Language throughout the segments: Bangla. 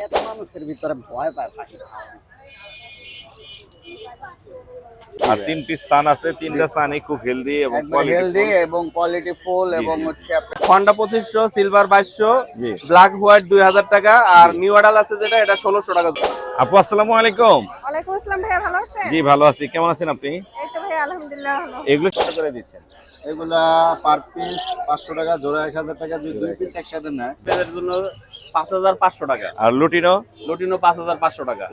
এত মানুষের ভিতরে ভয় পায় পাখি আর 3 পিস সান আছে, 3টা সানই খুব হেলদি এবং হেলদি এবং কোয়ালিটি ফুল এবং হচ্ছে হন্ডা 2500, সিলভার 2200, জি। ব্ল্যাক হোয়াইট 2000 টাকা আর নিউ মডেল আছে যেটা এটা 1600 টাকা। আপু আসসালামু আলাইকুম। ওয়ালাইকুম আসসালাম ভাইয়া, ভালো আছেন? জি ভালো আছি, কেমন আছেন আপনি? এই তো ভাইয়া আলহামদুলিল্লাহ ভালো। এগুলো কত করে দিচ্ছেন? এগুলা পার পিস 500 টাকা, জোড়া 1000 টাকা, দুই পিস একসাথে নেয় এর জন্য 5500 টাকা, আর লুটিনো? লুটিনো 5500 টাকা।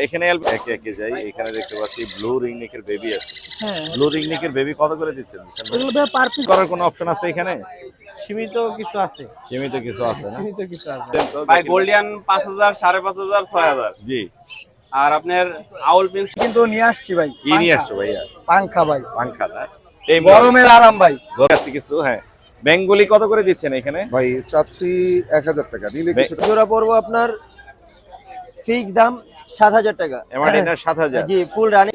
এখানে একে একে যাই, এখানে দেখতে পাচ্ছি ব্লু রিংনেকের বেবি আছে। হ্যাঁ, ব্লু রিংনেকের বেবি কত করে দিচ্ছেন? এগুলো ভাই পার পিস করার কোনো অপশন আছে এখানে? সীমিত কিছু আছে, সীমিত কিছু আছে না? সীমিত কিছু আছে ভাই। গোল্ডিয়ান 5000, 5500, 6000। জি। আর আপনার আউল পিন্স কিন্তু নিয়ে আসছি ভাই। কি নিয়ে আসছো ভাইয়া? পাংখা ভাই, পাংখা না? এই গরমের আরাম ভাই। গরম আছে কিছু। হ্যাঁ, বেঙ্গলি কত করে দিচ্ছেন এখানে? ভাই চাচ্ছি 1000 টাকা নিলে কিছু জোড়া পড়বো আপনার ফিক্স দাম 7000 টাকা। এমার্ডিনা 7000। জি, ফুল রানিং।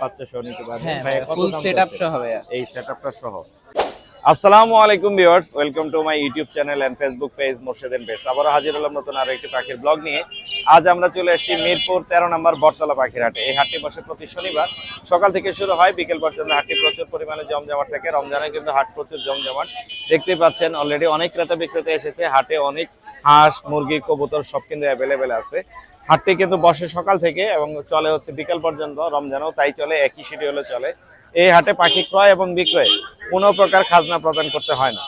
বাচ্চা সহ নিতে পারবেন। হ্যাঁ, ভাই, কত ফুল দাম সেটআপ যাচ্ছে? সহ ভাইয়া। এই সেটআপটা সহ। আসসালামু আলাইকুম viewers, welcome to my YouTube channel and Facebook page Morshed and page. আবারও হাজির হলাম নতুন আরো একটি পাখির ব্লগ নিয়ে। আজ আমরা চলে এসেছি মিরপুর 13 নম্বর বটতলা পাখির হাটে। এই হাটটি বসে প্রতি শনিবার, সকাল থেকে শুরু হয়, বিকেল পর্যন্ত হাটটি প্রচুর পরিমাণে জমজমাট থাকে। রমজানে কিন্তু হাট প্রচুর জমজমাট, দেখতেই পাচ্ছেন অলরেডি অনেক ক্রেতা বিক্রেতা এসেছে। হাটে অনেক হাঁস, মুরগি, কবুতর সব কিন্তু অ্যাভেলেবেল আছে। হাটটি কিন্তু বসে সকাল থেকে এবং চলে হচ্ছে বিকেল পর্যন্ত। রমজানেও তাই চলে, একই শিডিউলে চলে। এই হাটে পাখি ক্রয় এবং বিক্রয় কোনো প্রকার খাজনা প্রদান করতে হয় না।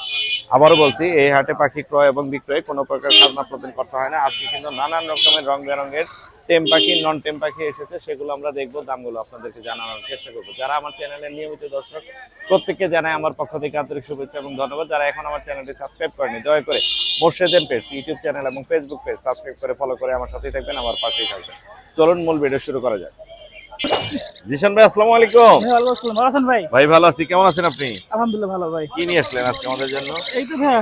আবারও বলছি, এই হাটে পাখি ক্রয় এবং বিক্রয় কোনো প্রকার খাজনা প্রদান করতে হয় না। আজকে কিন্তু নানান রকমের রং বেরঙের টেম পাখি, নন টেম পাখি এসেছে, সেগুলো আমরা দেখবো, দামগুলো আপনাদেরকে জানানোর চেষ্টা করবো। যারা আমার চ্যানেলের নিয়মিত দর্শক, প্রত্যেককে জানাই আমার পক্ষ থেকে আন্তরিক শুভেচ্ছা এবং ধন্যবাদ। যারা এখন আমার চ্যানেলটি সাবস্ক্রাইব করেনি, দয়া করে Morshed and page YouTube channel এবং ফেসবুক পেজ সাবস্ক্রাইব করে ফলো করে আমার সাথেই থাকবেন, আমার পাশেই থাকবেন। চলুন মূল ভিডিও শুরু করা যাক। জিশান ভাই আসসালামু আলাইকুম। ভালো আছেন? ভালো আছেন ভাই? ভাই ভালো আছি, কেমন আছেন আপনি? আলহামদুলিল্লাহ ভালো ভাই। কি নিয়ে আসলেন আজকে আমাদের জন্য? এই তো ভাই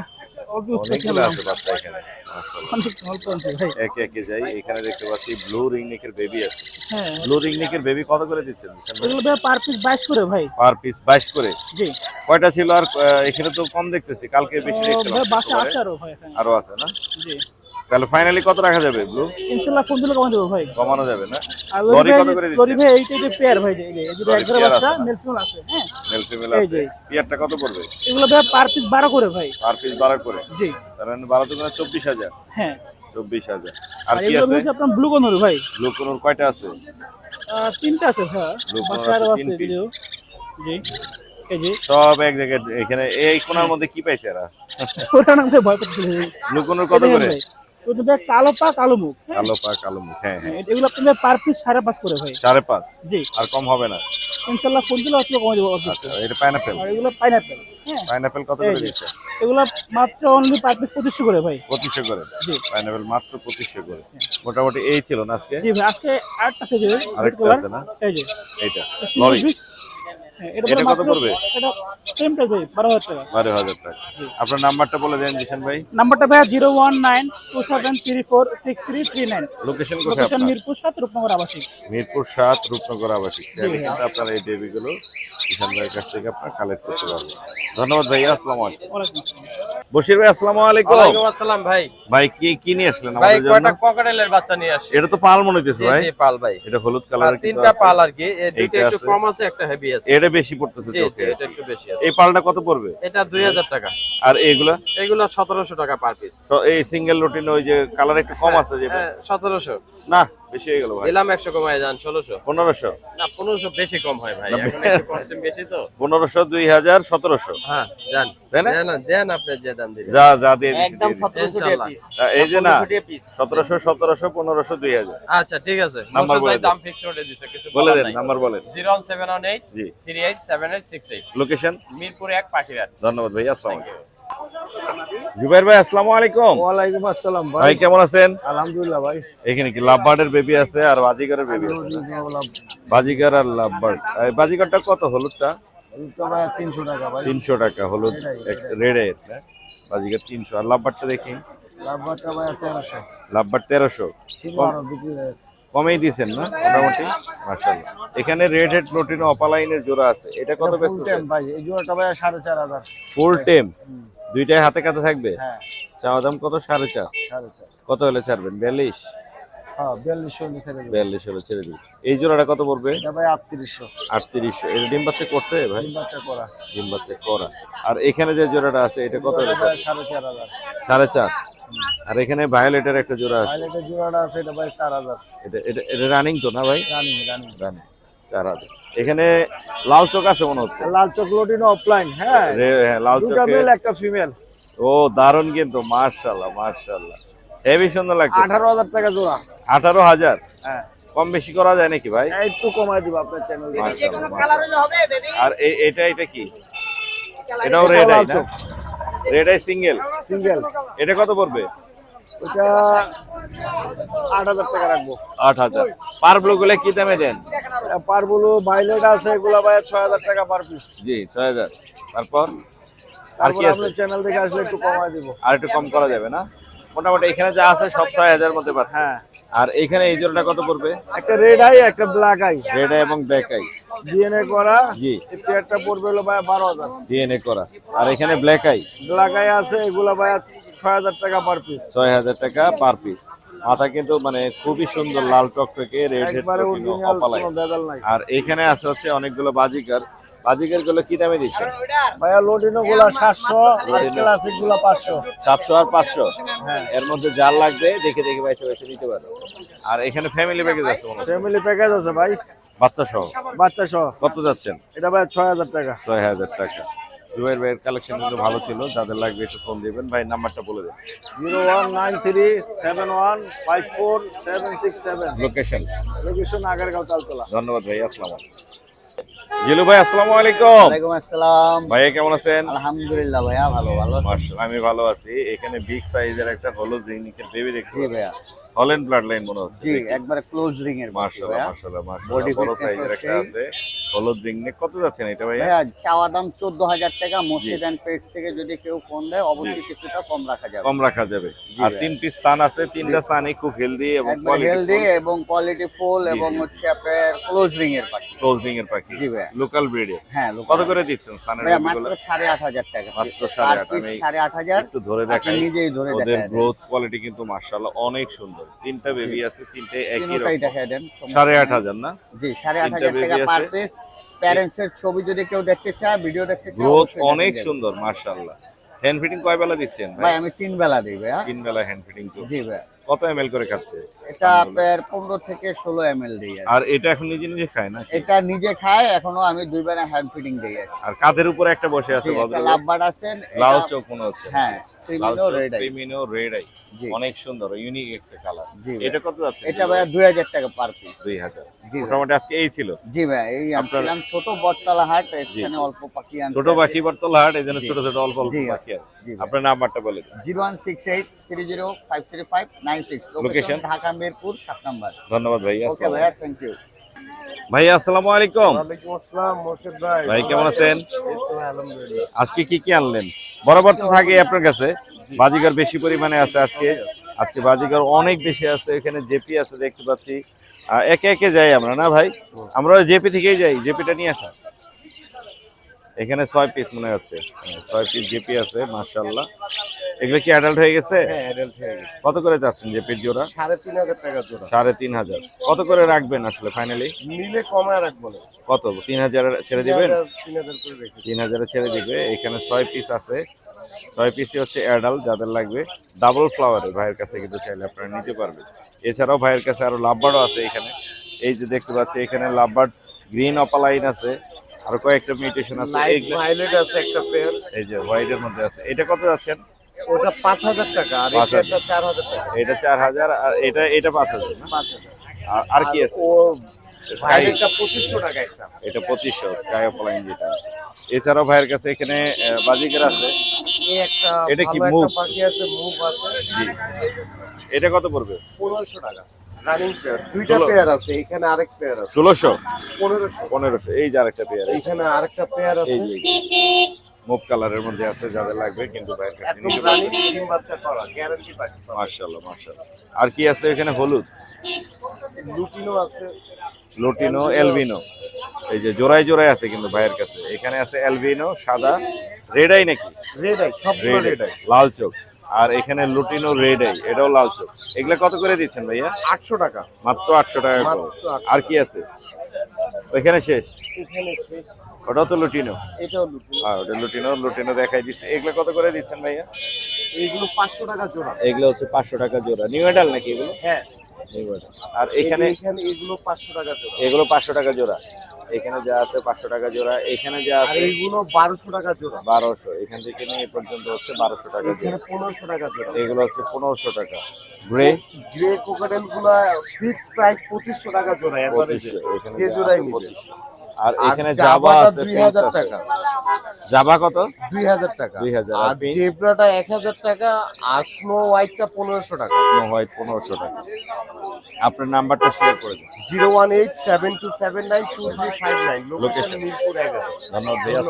অল্প অনেকগুলো আছে বাচ্চা এখানে। অল্প আছে ভাই। একে একে যাই, এখানে দেখতে পাচ্ছি ব্লু রিংনেকের বেবি আছে। হ্যাঁ, ব্লু রিংনেকের বেবি কত করে দিচ্ছেন? এগুলো ভাই পার পিস 22 করে ভাই। পার পিস 22 করে। জি। কয়টা ছিল? আর এখানে তো কম দেখতেছি, কালকে বেশি দেখছিলাম। ভাই বাসা আছে আরো ভাই এখানে। আরো আছে না? জি। তাহলে ফাইনালি কত রাখা যাবে ব্লু? ইনশাআল্লাহ ফোন দিলে কমাই দেব ভাই। কমানো যাবে না? আর লরি কত করে লরি দিচ্ছেন? ভাই এইটা যে পেয়ার ভাই, এই যে লরি একবার পেয়ার বাচ্চা আছে না? মেল ফিমেল আছে। হ্যাঁ, মেল ফিমেল এই আছে। যে। পিয়ারটা কত পড়বে? এগুলো ভাই পার পিস 12 করে ভাই। পার পিস 12 করে। জি। তার মানে 12 তো 24000। হ্যাঁ, 24000। আর আর কি এগুলো আছে? হচ্ছে আপনার ব্লু কর্নার ভাই। ব্লু কোনোর কয়টা আছে? তিনটা আছে স্যার। Blue color বাচ্চা আরো আছে, আছে 3 piece। যদিও। জি। এই যে সব এক জায়গায় এখানে। এই কোণার মধ্যে কি পাইছে এরা? ওটা না ভাই ভয় করতে ভাই। ব্লু কোনোর কত করে? ওটা ভাই কালো পা কালো মুখ। হ্যাঁ, কালো পা কালো মুখ। হ্যাঁ হ্যাঁ, এগুলো আপনাদের পার পিস 5.5 করে ভাই। 5.5। জি। আর কম হবে না? ইনশাআল্লাহ ফোন দিলে অল্প কমাই দেব। আচ্ছা, এটা পাইনাপেল। আর এগুলো পাইনাপল। হ্যাঁ, পাইনাপেল কত করে এই যে। দিচ্ছে? এগুলো মাত্র অনলি পার পিস 2500 করে ভাই। 2500 করে। জি। পাইনাপেল মাত্র 2500 করে। মোটামুটি এই ছিল না আজকে? জি ভাই, আজকে আরেকটা আছে যে আরেকটা আছে না? এই যে এইটা লরি লরি। পিস। এটা কত পড়বে? এটা সেম প্রাইস ভাই, 12000 টাকা। 12000 টাকা। আপনার নাম্বারটা বলে দেন জিশান ভাই। নাম্বারটা ভাই 01927346339। লোকেশন কোথায় লোকেশন আপনার? মিরপুর 7 রূপনগর আবাসিক। মিরপুর 7 রূপনগর আবাসিক। চাইলে ভাইয়া। কিন্তু আপনারা এই বেবিগুলো জিশান ভাইয়ের কাছ থেকে আপনারা কালেক্ট করতে পারবেন। ধন্যবাদ ভাইয়া, আসসালামু আলাইকুম। ওয়ালাইকুম আসসালাম। বশির ভাই আসসালামু আলাইকুম। ওয়ালাইকুম আসসালাম ভাই। ভাই কি নিয়ে আসলেন ভাই আমাদের কয়টা জন্য? ককাটেলের বাচ্চা নিয়ে আসি? এটা তো পাল মনে হইতেছে জি ভাই। জি, পাল ভাই। এটা হলুদ আর কালারের কিন্তু তিনটা আছে। পাল আর কি, এই দুইটা এইটা একটু আছে। কম আছে, একটা হেভি আছে। এটা বেশি পড়তেছে জি জি, চোখে। এটা একটু বেশি আছে। এই পালটা কত পড়বে? এটা 2000 টাকা। আর এইগুলা? এগুলো 1700 টাকা পার পিস। তো এই সিঙ্গেল রুটিন ওই যে কালার একটু কম আছে যেটা? হ্যাঁ, 1700। না, বেশি হয়ে গেল ভাই। দিলাম 100 কমায় যান 1600। 1500। না, 1500 বেশি কম হয় ভাই, না, এখন একটু কস্টিং বেশি তো। 1500, 2000, 1700। হ্যাঁ, যান। তাই না? দেন আপনি যে দাম দিবেন। যা দিয়ে দিছি। একদম দিয়ে দিছি। 1700 টাকা ইনশাআল্লাহ। পিস। এই যে না 1500 টাকা পিস। 1700, 1700, 1500, 2000। আচ্ছা ঠিক আছে, নাম্বার মোর্শেদ বলে ভাই দেন। দাম ফিক্স করে দিছে, কিছু বলে বলার দেন, নাই। নাম্বার বলেন। 01718 জি। 387868। লোকেশন? মিরপুর 1 পাখিরহাট। ধন্যবাদ ভাই, আসসালামু আলাইকুম। জুবাইর ভাই আসসালামু আলাইকুম। ওয়ালাইকুম আসসালাম ভাই কেমন আছেন? আলহামদুলিল্লাহ ভাই। এখানে কি লাভবার্ডের বেবি আছে আর বাজিগারের বেবি আছে না? বাজিগার আর লাভবার্ড। এই বাজিগারটা কত? হলুদটা 300 টাকা ভাই। 300 টাকা। হলুদ রেড এর না? বাজিগার 300। আর লাভবার্ডটা দেখি। লাভবারটা ভাই 1300। লাভবার্ড 1300। সিলভার বিক্রি হয়েছে। কমেই দিয়েছেন না মোটামুটি? মাশাআল্লাহ। এখানে রেড হেড প্লোটিনো অপালাইনের জোড়া আছে, এটা কত বেচতেছেন? ভাই এই জোড়াটা ভাই 4500। ফুল টেম দুইটাই হাতে কাতে থাকবে? হ্যাঁ। চাওয়া দাম কত? 4.5। 4.5। কত হলে ছাড়বেন? 42? হ্যাঁ 4200 নিচে দেব। 42 হলে ছেড়ে দিই। এই জোড়াটা কত পড়বে? এটা ভাই 3800। 3800। এটা ডিম বাচ্চা করছে ভাই? ডিম বাচ্চা করা। ডিম বাচ্চা করা। আর এখানে যে জোড়াটা আছে এটা কত হলে ছাড়বেন? 4500। 4.5। আর এখানে ভায়োলেটের একটা জোড়া আছে, ভাইলেটের জোড়াটা আছে এটা ভাই 4000। এটা রানিং তো না ভাই? রানিং। রানিং 4000। এখানে লাল চোখ আছে মনে হচ্ছে। লাল চকলেটিনো অফলাইন, হ্যাঁ। হ্যাঁ, লাল দুটো চোখে। মেল একটা ফিমেল। ও দারুণ কিন্তু, মাশাআল্লাহ মাশাআল্লাহ, হেভি সুন্দর লাগছে। 18000 টাকা জোড়া। 18000? হ্যাঁ। কম বেশি করা যায় নাকি ভাই? একটু কমায় দিব আপনার চ্যানেল থেকে। আর এটা কি? এটাও রেড আই না? Red I single? সিঙ্গেল। এটা কত পড়বে? ওটা 8000 টাকা রাখবো। 8000। পার ব্লু গুলো কি দামে দেন? পারগুলো ভাইলেট আছে, এগুলা ভাই 6000 টাকা পার পিস। জি 6000। তারপর আর তারপর কি আছে? আপনার চ্যানেল থেকে আসলে একটু কমায় দিব। আর একটু কম করা যাবে না? মোটামুটি এখানে যা আছে সব 6000 মধ্যে পাচ্ছে। হ্যাঁ। আর এখানে এই জোড়াটা কত পড়বে? একটা রেড আই, একটা ব্ল্যাক আই। রেড আই এবং ব্ল্যাক আই ডিএনএ করা। জি। এই পেয়ারটা পড়বে হলো ভাই 12000। ডিএনএ করা। আর এখানে ব্ল্যাক আই? ব্ল্যাক আই আছে, এগুলা ভাই 6000 টাকা পার পিস। 6000 টাকা পার পিস। মাথা কিন্তু মানে খুবই সুন্দর, লাল টকটকে রেড হেড একবারে অরিজিনাল, অপালাই। কোনো ভেজাল নাই। আর এখানে আছে হচ্ছে অনেকগুলো বাজিকার। বাজিকার গুলো কি দামে দিচ্ছে ভাইয়া? লোডিনো গুলা 700 আর ক্লাসিক গুলা 500। 700 আর 500? হ্যাঁ, এর মধ্যে যার লাগবে দেখে দেখে বাইসে বাইসে নিতে পারো। আর এখানে ফ্যামিলি প্যাকেজ আছে মনে হচ্ছে? ফ্যামিলি প্যাকেজ আছে ভাই, বাচ্চা সহ। বাচ্চা সহ। কত যাচ্ছেন? এটা ভাই 6000 টাকা। 6000 টাকা। জুয়ের ভাইয়ের কালেকশন কিন্তু ভালো ছিল, যাদের লাগবে একটু ফোন দিবেন। ভাই নাম্বারটা বলে দেন। 0193715767। লোকেশন? লোকেশন আগারগাঁও তালতলা। ধন্যবাদ ভাই, আসসালামু আলাইকুম। জিলু ভাই আসসালামু আলাইকুম। ওয়ালাইকুম আসসালাম। ভাইয়া কেমন আছেন? আলহামদুলিল্লাহ ভাইয়া, ভালো। মাশাআল্লাহ, আমি ভালো আছি। এখানে বিগ সাইজের একটা হলুদ রিংনেকের বেবি দেখতে জি পাচ্ছি। ভাইয়া। হল্যান্ড ব্লাড লাইন মনে হচ্ছে। জি, দেখি। একবারে ক্লোজ রিং এর মাশাআল্লাহ ভাইয়া। মাশাআল্লাহ Body মাশাআল্লাহ, বড় fitness সাইজের তো একটা সেই। আছে হলুদ রিংনেক। কত যাচ্ছেন এটা ভাইয়া? ভাইয়া চাওয়া দাম 14000 টাকা। মসজিদ এন্ড পেজ থেকে যদি কেউ ফোন দেয় অবশ্যই কিছুটা কম রাখা যাবে। কম রাখা যাবে। জি আর ভাইয়া। 3 পিস সান আছে, তিনটা সানই খুব হেলদি এবং একবার হেলদি এবং কোয়ালিটি ফুল জি, এবং জি। হচ্ছে আপনার ক্লোজ রিং এর পাখি। ক্লোজিং এর পাখি। জি ভাইয়া। লোকাল ব্রিডের। হ্যাঁ, কত করে দিচ্ছেন সানের ভাইয়া বেবিগুলো? মাত্র 8500 টাকা। মাত্র পার 8.5। পিস আমি 8500। একটু ধরে আপনি দেখাই। নিজেই ধরে ওদের দেখায় দেন। গ্রোথ কোয়ালিটি কিন্তু মাশাআল্লাহ অনেক সুন্দর। তিনটা বেবি আছে, তিনটে একই তিনটাই রকম। দেখায় দেন। 8500 না? জি, তিনটা 8500 baby টাকা পার আছে। পিস। প্যারেন্টস এর ছবি যদি কেউ দেখতে চায়, ভিডিও দেখতে চায়, গ্রোথ অবশ্যই অনেক দেখান যাবে। সুন্দর মাশাআল্লাহ। হ্যান্ড ফিটিং কয় বেলা দিচ্ছেন ভাই ভাই? আমি 3 বেলা দিই ভাইয়া। 3 বেলা হ্যান্ড ফিটিং তো। জি ভাই। কত এমএল করে খাচ্ছে? এটা আপনার 15 থেকে 16 ml দিই আর কি। আর এটা এখন নিজে নিজে খায় না? এটা নিজে খায়, এখনো আমি 2 বেলা হ্যান্ড ফিডিং দেই আর কি। আর কাঁধের উপরে একটা বসে আছে জি, একটা ভদ্রলোক। লাভবার্ড আছেন। লাল এটা- চোখ মনে হচ্ছে। হ্যাঁ, লাল ক্রিমিনো চোখ, red eye. Creamino red eye. জি। অনেক সুন্দর, ইউনিক একটা কালার। জি ভাই। এটা কত যাচ্ছে? এটা ভাইয়া 2000 টাকা পার পিস। 2000। জি ভাই। মোটামুটি আজকে এই ছিল। জি ভাই, এই আপনার- আসলাম ছোট বটতলা হাট, এখানে অল্প পাখি আনছি। ছোট পাখি বর্তলা হাট, এই জন্য জি। ছোট ছোট অল্প অল্প জি, পাখি আর। জি ভাই। আপনার নাম্বারটা বলে দিন। 0168305396। Location? Location Dhaka Mirpur 7 number. ধন্যবাদ ভাই। ওকে আসসালামু ভাইয়া, থ্যাংক ইউ। ভাই আসসালামু আলাইকুম। ওয়ালাইকুম আসসালাম মোর্শেদ ভাই। ভাই কেমন আছেন? এই তো ভাই, আলহামদুলিল্লাহ। আজকে কি কি আনলেন? বরাবর তো থাকে আপনার কাছে, বাজিকার বেশি পরিমাণে আছে আজকে। আজকে বাজিকার অনেক বেশি আছে। এখানে জেপি আছে দেখতে পাচ্ছি। একে একে যাই আমরা না ভাই? আমরা জেপি থেকেই যাই, জেপিটা নিয়ে আসা। এখানে 6 পিস মনে হচ্ছে। 6 পিস জেপি আছে মাশাআল্লাহ। এগুলো কি অ্যাডাল্ট হয়ে গেছে? হ্যাঁ, অ্যাডাল্ট হয়ে গেছে। কত করে যাচ্ছেন জেপির জোড়া? 3500 টাকা জোড়া। 3500। কত করে রাখবেন আসলে ফাইনালি? নিলে কমায় রাখবো না। কত? 3000 ছেড়ে দিবেন? 3000 করে রেখে। 3000 ছেড়ে দিবে। এখানে 6 পিস আছে। 6 পিসই হচ্ছে অ্যাডাল্ট, যাদের লাগবে ডাবল ফ্লাওয়ারের ভাইয়ের কাছে কিন্তু চাইলে আপনারা নিতে পারবেন। এছাড়াও ভাইয়ের কাছে আরো লাভবার্ডও আছে এখানে। এই যে দেখতে পাচ্ছি এখানে লাভবার্ড গ্রিন অপালাইন আছে, আর কয়েকটা মিউটেশন আছে। এইগুলো- ভায়োলেট আছে একটা পেয়ার। এই যে হোয়াইটের মধ্যে আছে। এটা কত যাচ্ছেন? ওটা 5000 টাকা আর 5000 এটা 4000 টাকা। এটা 4000 আর এটা 5000 না? 5000। আর কি আছে? ও স্কাই, ভায়োলেটটা 2500 টাকা একটা। এটা 2500 স্কাই অপালাইন যেটা আছে। এছাড়াও ভাইয়ের কাছে এখানে বাজিকার আছে। এই একটা এটা কি ভালো মুভ? একটা পাখি আছে, মুভ আছে। জি। এটা কত পড়বে? 1500 টাকা। Running pair. দুইটা 16 পেয়ার আছে, এখানে আরেক পেয়ার আছে। 1600 1500। 1500। এই যে আরেকটা পেয়ার। এখানে আরেকটা পেয়ার এই আছে। যে মুভ কালারের মধ্যে আছে, যাদের লাগবে কিন্তু ভাইয়ের কাছে একদম নিতে রানিং, পারবেন। ডিম বাচ্চা করা, গ্যারান্টি পাখি। মাশাআল্লাহ মাশাআল্লাহ। আর কি আছে এখানে? হলুদ লুটিনো আছে। লুটিনো এলবিনো, এই যে জোড়ায় জোড়ায় আছে কিন্তু ভাইয়ের কাছে। এখানে আছে এলবিনো সাদা, রেড আই নাকি? রেড আই, সবগুলো রেড আই। লাল চোখ। আর এখানে লুটিনো রেড আই, এটাও লাল চোখ। এগুলা কত করে দিচ্ছেন ভাইয়া? 800 টাকা। মাত্র 800 টাকা করে। মাত্র 800 আর কি আছে ওইখানে? শেষ? এখানে শেষ। ওটাও তো লুটিনো। এটাও লুটিনো। হ্যাঁ ওটা লুটিনো, লুটিনো দেখাই দিচ্ছে। এগুলো কত করে দিচ্ছেন ভাইয়া? এইগুলো 500 টাকা জোড়া। এগুলো হচ্ছে 500 টাকা জোড়া। নিউ এডাল নাকি এগুলো? হ্যাঁ। নিউ এডাল। আর এখানে এগুলো 500 টাকা জোড়া। এগুলো 500 টাকা জোড়া। এখানে যা আছে 500 টাকা জোড়া। এখানে যা আর আছে এইগুলো 1200 টাকা জোড়া। 1200। এখান থেকে নিয়ে এ পর্যন্ত হচ্ছে 1200 টাকা জোড়া। এখানে 1500 টাকা জোড়া। এগুলো হচ্ছে 1500 টাকা। গ্রে গ্রে কোকাটেল গুলা ফিক্সড প্রাইস 2500 টাকা জোড়া এভারেজে। 2500। এখানে যে যা জোড়াই আছে নিবে। 2500। আর আর এখানে জাবা আছে, 2000 ফিন্স আছে। টাকা। জাবা কত? 2000 টাকা। 2000। আর আর ফিন্স? জেব্রাটা 1000 টাকা, আর স্নো হোয়াইটটা 1500 টাকা। স্নো হোয়াইট 1500 টাকা। আপনার নাম্বারটা শেয়ার করে দিন। 01872792359, লোকেশন Location? মিরপুর 11। ধন্যবাদ ভাইয়া।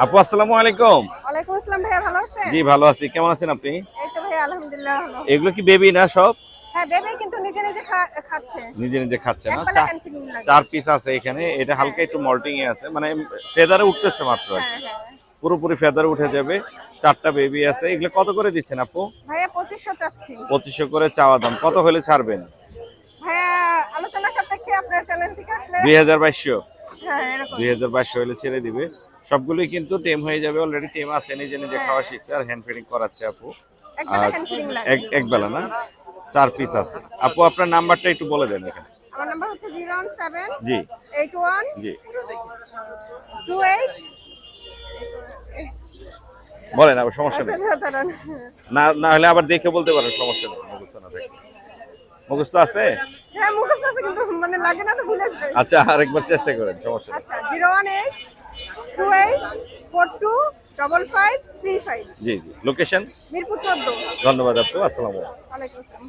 আপু আসসালামু আলাইকুম। ওয়ালাইকুম আসসালাম ভাইয়া, ভালো আছেন? জি ভালো আছি। কেমন আছেন আপনি? এই তো ভাইয়া আলহামদুলিল্লাহ ভালো। এগুলো কি বেবি না সব? হ্যাঁ বেবি, কিন্তু নিজে নিজে খাচ্ছে। নিজে নিজে খাচ্ছে না? একবেলা হ্যান্ড ফিডিং লাগে। 4 পিস আছে এখানে। এটা হালকা একটু মল্টিং এ আছে, মানে ফেদারে উঠতেছে মাত্র। হ্যাঁ হ্যাঁ পুরোপুরি ফেদারে উঠে যাবে। 4টা বেবি আছে। এগুলো কত করে দিচ্ছেন আপু? ভাইয়া 2500 চাচ্ছি। 2500 করে চাওয়া দাম। কত হলে ছাড়বেন? ভাইয়া আলোচনা সাপেক্ষে আপনার চ্যানেল থেকে আসলে 2200। হ্যাঁ এরকম। 2200 হলে ছেড়ে দিবে। সবগুলোই কিন্তু টেম হয়ে যাবে। অলরেডি টেম আছে, নিজে নিজে খাওয়া শিখছে আর হ্যান্ড ফিডিং করাচ্ছে আপু। একবেলা আর হ্যান্ড ফিডিং লাগে। এক বেলা না? 4 পিস আছে। আপু আপনার নাম্বারটা একটু বলে দেন এখানে। আমার নাম্বার হচ্ছে 017 জি 81 জি 28। বলেন, আবার সমস্যা নেই। আচ্ছা দাঁড়ান। না না হলে আবার দেখে বলতে পারেন, সমস্যা নেই। মুখস্থ না থাকে। মুখস্থ আছে? হ্যাঁ মুখস্থ আছে, কিন্তু মানে লাগে না তো ভুলে যাই। আচ্ছা আরেকবার চেষ্টা করেন, সমস্যা নেই। আচ্ছা 018 28 42 55 35। জি জি। লোকেশন? মিরপুর 14। ধন্যবাদ আপু। আসসালামু আলাইকুম। ওয়ালাইকুম আসসালাম।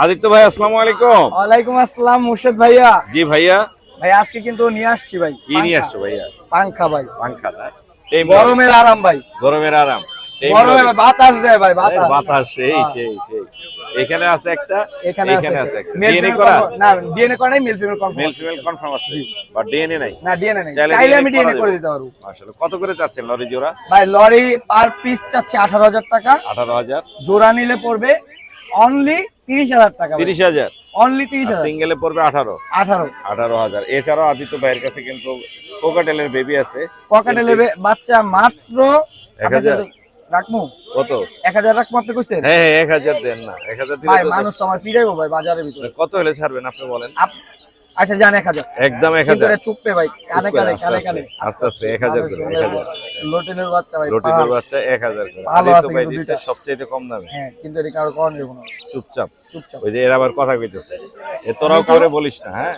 আদিত্য ভাই আসসালামু আলাইকুম। ওয়ালাইকুম আসসালাম মুর্শেদ ভাইয়া। জি ভাইয়া। ভাই আজকে কিন্তু নিয়ে আসছি ভাই। কি নিয়ে আসছো ভাইয়া? পাংখা ভাই। পাংখা না? এই গরমের আরাম ভাই। গরমের আরাম। এই গরমে বাতাস দেয় ভাই, বাতাস। বাতাস সেই সেই সেই। এখানে আছে একটা, এখানে আছে একটা। Male ডিএনএ female করা? না, ডিএনএ করা নাই, male female confirm. Male female confirm আছে, বাট ডিএনএ নাই। না ডিএনএ নাই। চাইলে চাইলে আমি DNA ডিএনএ করা করে যাবে। দিতে পারবো। মাশাআল্লাহ। কত করে চাচ্ছেন লরি জোড়া? ভাই লরি পার পিস চাচ্ছে 18000 টাকা। 18000। জোড়া নিলে পড়বে অনলি 30000 টাকা। 30000। অনলি 30000। সিঙ্গেলে পড়বে 18 18। এছাড়াও আদিত্য ভাইয়ের কাছে কিন্তু কোকাটেলের বেবি আছে। পকেটে বাচ্চা মাত্র 1000 রাখমু। কত? 1000 রাখমু আপনি কইছেন? হ্যাঁ 1000 দেন না। 1000 দিলে ভাই তো- মানুষ তো আমার পিড়াইবো ভাই বাজারের ভিতরে। কত হলে ছাড়বেন আপনি বলেন? আচ্ছা জান 1000। একদম কিন্তু 1000। এটা চুপবে ভাই, কানে কানে কানে কানে। আস্তে আস্তে 1000 করে। 1000 লোটিনের বাচ্চা ভাই। রোটিনের বাচ্চা 1000 করে। ভালো আদিত্য আছে ভাই কিন্তু দিচ্ছে দুইটা। সবচেয়ে কম দামে। হ্যাঁ কিন্তু এটা কারো কোন দেব না। চুপচাপ। চুপচাপ। ওই যে এর আবার কথা কইতেছে। তোরাও কাউরে বলিস না, হ্যাঁ?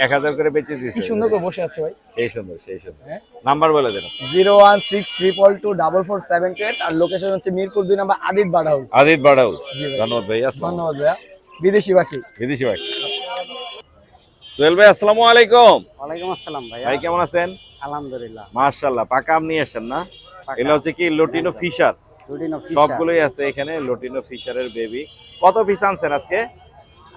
1000 করে বেচে দিছে। কি সুন্দর করে বসে আছে ভাই। সেই সুন্দর, সেই সুন্দর। হ্যাঁ। নাম্বার বলে দেন। 01632444728 আর লোকেশন হচ্ছে মিরপুর 2 নম্বর আদিত বাড়া হাউস। আদিত বাড়া হাউস। জি ভাই। ধন্যবাদ ভাই। আসসালামু ধন্যবাদ ভাইয়া। বিদেশি পাখি। বিদেশি ভাই। সোহেল ভাই আসসালামু আলাইকুম। ওয়ালাইকুম আসসালাম ভাইয়া। ভাই কেমন আছেন? আলহামদুলিল্লাহ। মাশাআল্লাহ। পাকা আম নিয়ে আসেন না? এগুলো হচ্ছে কি লুটিনো ফিশার? Lutino fisher. সবগুলোই আছে এখানে লুটিনো ফিশারের বেবি। কত পিস আনছেন আজকে?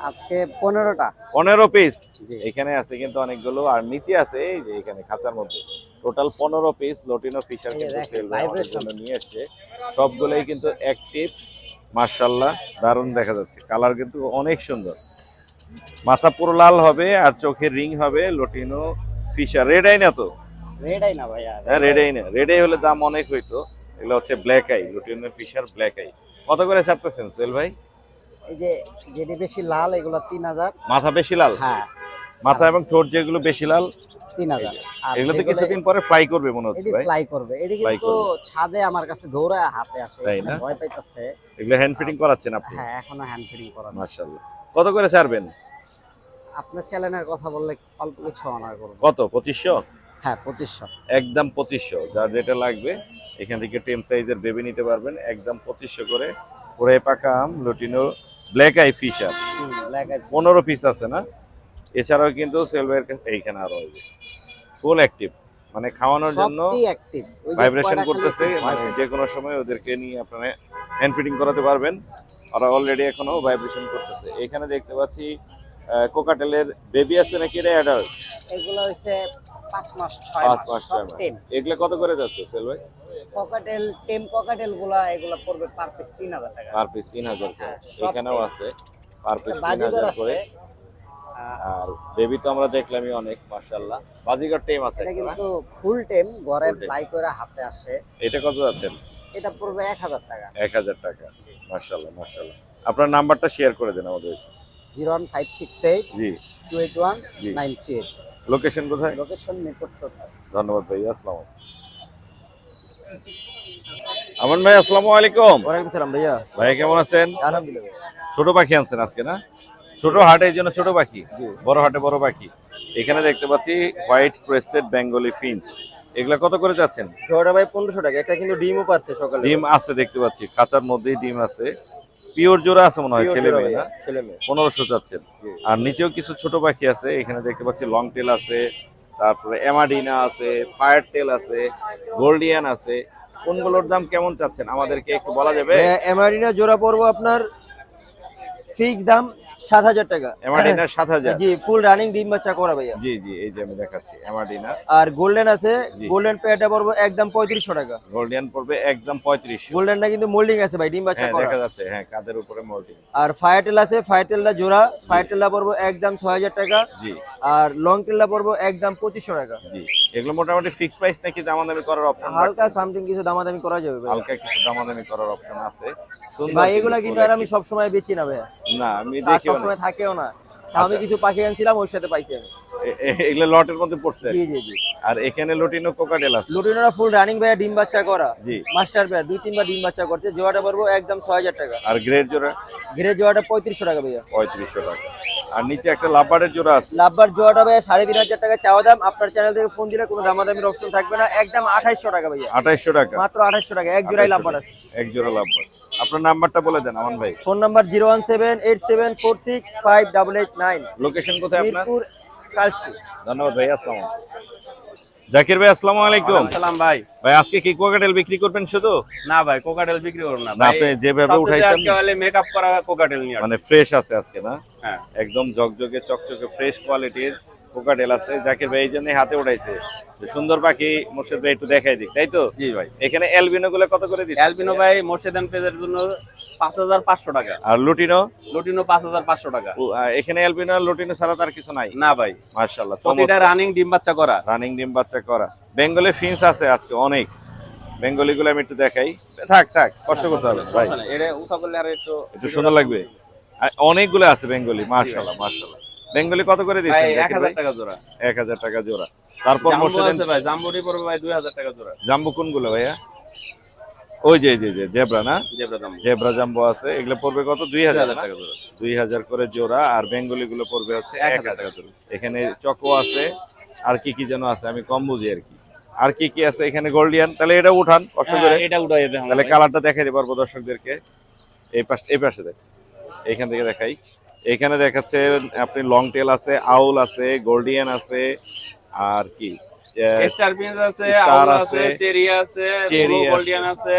আজকে 15টা। 15 পিস। জি। এখানে আছে কিন্তু অনেকগুলো, আর নিচে আছে এই যে এখানে খাঁচার মধ্যে। টোটাল 15 পিস লুটিনো ফিশার এই যে কিন্তু দেখেন, সোহেল ভাই আমাদের vibration। জন্য নিয়ে আসছে। সবগুলোই কিন্তু অ্যাক্টিভ। মাশাআল্লাহ দারুণ দেখা যাচ্ছে। কালার কিন্তু অনেক সুন্দর। মাথা পুরো লাল হবে আর চোখের রিং হবে। Lutino fisher. রেড আই না তো? রেড আই না ভাইয়া। হ্যাঁ রেড আই না। রেড আই হলে দাম অনেক হইতো। এগুলো হচ্ছে black eye, lutino Fischer black eye. কত করে ছাড়তেছেন সোহেল ভাই? এই যে যেটি বেশি লাল এগুলো 3000। মাথা বেশি লাল? হ্যাঁ মাথা এবং ঠোঁট যেগুলো বেশি লাল 3000। আর এগুলো তো কিছুদিন পরে ফ্লাই করবে মনে হচ্ছে এটি ভাই। ফ্লাই করবে। এটি Fly কিন্তু করবে। ছাদে আমার কাছে দৌড়ায় হাতে আসে, তাই এখানে না? ভয় পাইতেছে। এগুলো হ্যান্ড ফিটিং করাচ্ছেন আপনি? হ্যাঁ এখনো হ্যান্ড ফিডিং করা আছে। মাশাআল্লাহ। কত করে ছাড়বেন? আপনার চ্যানেলের কথা বললে অল্প কিছু অনার করব। কত? 2500? হ্যাঁ 2500। একদম 2500। যার যেটা লাগবে এখান থেকে টেম সাইজের বেবি নিতে পারবেন একদম 2500 করে। পুরো পাকা আম lutino black eye Fischer. Black eye 15 piece আছে না? এছাড়াও কিন্তু সেলভারের কাছে এইখানে আরো ফুল অ্যাক্টিভ, মানে খাওয়ানোর জন্য সবটি অ্যাক্টিভ। ওই যে ভাইব্রেশন কয়টা খালি করতেছে, ভয় মানে পাইতেছে। যে কোনো সময় ওদেরকে নিয়ে আপনারা হ্যান্ড ফিটিং করাতে পারবেন। ওরা অলরেডি এখনো ভাইব্রেশন করতেছে। এখানে দেখতে পাচ্ছি কোকাটেলের বেবি আছে নাকি এটা অ্যাডাল্ট? এগুলো হচ্ছে 5 মাস 6 5 মাস মাস সব 6 মাস। টেম। এগুলা কত করে যাচ্ছে সেল ভাই? পকেটেল টেম পকেটেল গুলা এগুলো পড়বে পার পিস 3000 টাকা। পার পিস 3000 করে। হ্যাঁ, সব এখানেও টেম। আছে পার পিস বাজিগর 3000 করে। আছে। আর বেবি তো আমরা দেখলামই অনেক, মাশাআল্লাহ। বাজিগর টেম আছে এটা একটা না? কিন্তু ফুল টেম ঘরে Full tame। ফ্লাই করে হাতে আসে। এটা কত যাচ্ছেন? এটা পড়বে 1000 টাকা। 1000 টাকা। মাশাআল্লাহ মাশাআল্লাহ। আপনার নাম্বারটা শেয়ার করে দেন আমাদের। 01568 জি 281 জি। 98। লোকেশন কোথায়? লোকেশন মিরপুর 14। ধন্যবাদ ভাই, আসসালামু আলাইকুম। আমান ভাই আসসালামু আলাইকুম। ওয়ালাইকুম সালাম ভাইয়া। ভাই কেমন আছেন? আলহামদুলিল্লাহ। ছোট পাখি আনছেন আজকে না? ছোট হাটে এই জন্য ছোট পাখি, বড় হাটে বড় পাখি। এখানে দেখতে পাচ্ছি হোয়াইট ক্রেস্টেড বেঙ্গলি ফিঞ্চ। এগুলা কত করে যাচ্ছেন? জোড়া ভাই 1500 টাকা। একটা কিন্তু ডিমও পারছে সকালে। ডিম আছে দেখতে পাচ্ছি, খাঁচার মধ্যেই ডিম আছে। পিওর জোড়া আছে মনে হয়, Pure ছেলে জোড়া মেয়ে ভাইয়া, না? ছেলে মেয়ে। 1500 চাচ্ছেন। আর নিচেও কিছু ছোট পাখি আছে, এখানে দেখতে পাচ্ছি লং টেল আছে, তারপরে এমাডিনা আছে, ফায়ার টেল আছে, গোল্ডিয়ান আছে। কোনগুলোর দাম কেমন চাচ্ছেন আমাদেরকে একটু বলা যাবে? ভাইয়া এমারিনা জোড়া পড়বো আপনার ফিক্স দাম 7000 টাকা। এমাডিনা 7000। জি ফুল রানিং ডিম বাচ্চা করা ভাইয়া। জি জি, এই যে আমি দেখাচ্ছি এমাডিনা। আর গোল্ডেন আছে, জি। গোল্ডেন পেয়ারটা পড়বো একদম 3500 টাকা। গোল্ডিয়ান পড়বে একদম 3500। গোল্ডেনটা কিন্তু মোল্ডিং আছে ভাই, ডিম বাচ্চা হ্যাঁ করা। দেখা যাচ্ছে, হ্যাঁ কাদের উপরে মোল্ডিং। আর ফায়ারটেল আছে, ফায়ারটেলটা জোড়া, ফায়ারটেলটা পড়বো একদম 6000 টাকা। জি আর লং টেলটা পড়বো একদম 2500 টাকা। জি, এগুলো মোটামুটি ফিক্স প্রাইস নাকি দামাদামি করার অপশন? হালকা সামথিং কিছু দামাদামি করা যাবে ভাই। হালকা কিছু দামাদামি করার অপশন আছে। সুন্দর ভাই জিনিস এগুলা কিন্তু আর আমি সব সময় বেচি না ভাইয়া, না, আমি আর দেখিও সব না। সময় থাকেও না। তা আমি আচ্ছা। কিছু পাখি আনছিলাম ওর সাথে পাইছি আমি। এগুলো লটের মধ্যে পড়ছে। জি জি জি। আর এখানে লটিনো কোকাটেল আছে। লুটিনোরা ফুল রানিং ভাইয়া, ডিম বাচ্চা করা। জি। মাস্টার ভাইয়া 2-3 বার ডিম বাচ্চা করছে। জোড়াটা পড়বো একদম 6000 টাকা। আর গ্রেড জোড়া ঘিরে জোড়াটা 3500 টাকা ভাইয়া। 3500 টাকা। আর নিচে একটা লাভবার্ডের জোড়া আছে। লাভবার জোড়াটা ভাইয়া 3500 টাকা চাওয়া দাম। আপনার চ্যানেল থেকে ফোন দিলে কোনো দামাদামির অপশন থাকবে না, একদম 2800 টাকা ভাইয়া। 2800 টাকা। মাত্র 2800 টাকা, এক জোড়াই লাভবার আছে। এক জোড়া লাভবার। আপনার নাম্বারটা বলে দেন আমান ভাই। Phone number 01787465889। লোকেশন কোথায় আপনার? মিরপুর কালশি। ধন্যবাদ ভাই, আসসালামু আলাইকুম। জাকির ভাই আসসালামু আলাইকুম। সালাম ভাই। ভাই আজকে কি কোকাটেল বিক্রি করবেন শুধু? না ভাই, কোকাটেল বিক্রি করব না না, আপনি যেভাবে উঠাইছেন আজকে হলে মেকআপ করা কোকাটেল নিয়ে আসছি। মানে ফ্রেশ আছে আজকে না? হ্যাঁ। একদম ঝকঝকে চকচকে ফ্রেশ কোয়ালিটির কোকাটেল আছে। জাকির ভাই এই জন্য হাতে উঠাইছে যে সুন্দর পাখি মুর্শিদ ভাই একটু দেখাই দিক, তাই তো? জি ভাই। এখানে অ্যালবিনো গুলো কত করে দিচ্ছেন? অ্যালবিনো ভাই মোর্শেদান পেজের জন্য 5500 টাকা। আর লুটিনো? লুটিনো 5500 টাকা। এখানে অ্যালবিনো আর লুটিনো ছাড়া তার কিছু নাই? না ভাই, মাশাআল্লাহ, প্রতিটা রানিং ডিম বাচ্চা করা। রানিং ডিম বাচ্চা করা। বেঙ্গলি ফিন্স আছে আজকে অনেক। বেঙ্গলি গুলো আমি একটু দেখাই। থাক থাক, কষ্ট করতে হবে না ভাই, এটা উঁচা করলে আর একটু সুন্দর লাগবে। অনেকগুলো আছে বেঙ্গলি, মাশাআল্লাহ মাশাআল্লাহ। বেঙ্গলি কত করে ভাই দিচ্ছেন? 1000 টাকা জোড়া। 1000 টাকা জোড়া। তারপর জাম্বো মোর্শেদান আছে ভাই, জাম্বোটি পড়বে ভাই 2000 টাকা জোড়া। জাম্বো কোনগুলো ভাইয়া? ওই যে জেব্রা না? জেব্রা জাম্বো জেব্রা জাম্বো আছে, এগুলো পড়বে কত? 2000 টাকা জোড়া। 2000 করে জোড়া। আর বেঙ্গলি গুলো পড়বে হচ্ছে 1000 টাকা জোড়া। এখানে চকো আছে, আর কি কি যেন আছে, আমি কম বুঝি আর কি। আর কি কি আছে এখানে? গোল্ডিয়ান। তাহলে এটা উঠান কষ্ট করে, এটা উঠাই দেন তাহলে কালারটা দেখাই দিতে পারবো দর্শকদেরকে। এই পাশে দেখ, এইখান থেকে দেখাই। এখানে দেখাচ্ছে আপনি লং টেল আছে, আউল আছে, গোল্ডিয়ান আছে, আর কি স্টার পিন্স আছে, স্টার আউল আছে, আছে, চেরি আছে, চেরি ব্লু আছে। গোল্ডিয়ান আছে,